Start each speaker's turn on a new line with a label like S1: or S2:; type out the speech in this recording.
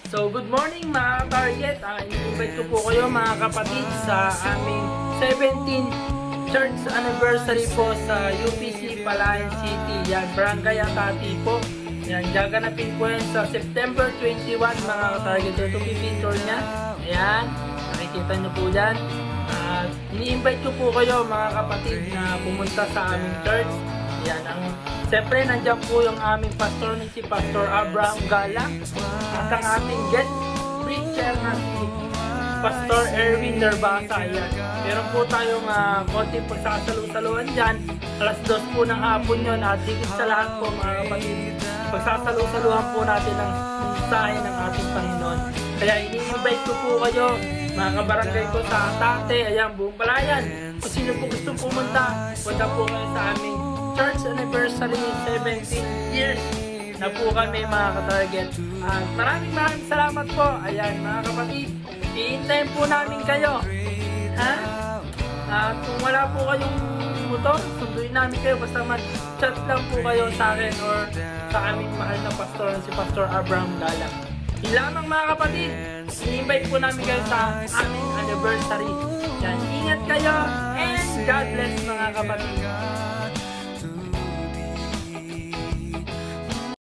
S1: So, good morning mga target. I-invite ko po kayo mga kapatid sa aming 17th church anniversary po sa UPC Palayan City. Yan, Barangay Atati po. Yan, gaganapin po yan sa September 21 mga target. Ito po yung picture niya. Ayan, nakikita nyo po dyan. Ini-invite ko po kayo mga kapatid na pumunta sa aming church. Yan, siyempre nandiyan po yung aming pastor si Pastor Abraham Gala at ang aming guest preacher na si Pastor Erwin Nervasa. Yan, meron po tayong konting pagsasalu-saluhan dyan. Alas 2 po ng hapon yun at higit sa lahat po mga kapatid, pagsasalu-saluhan po natin ang mensahe ng ating Panginoon. Kaya ini-invite ko po kayo mga kabarangay ko sa Atate, ayan, buong Palayan. Kung sino po gusto pumunta, punta po kayo sa aming church anniversary 17 years na po kami mga ka-target. Maraming salamat po. Ayan mga kapatid, iintayin po namin kayo. Ha? Kung wala po kayong motor, sunduin namin kayo. Basta mag-chat lang po kayo sa akin or sa aming mahal na pastor si Pastor Abraham Gala. Yun lamang mga kapatid, i-invite po namin kayo sa aming anniversary. Yan, ingat kayo and God bless mga kapatid.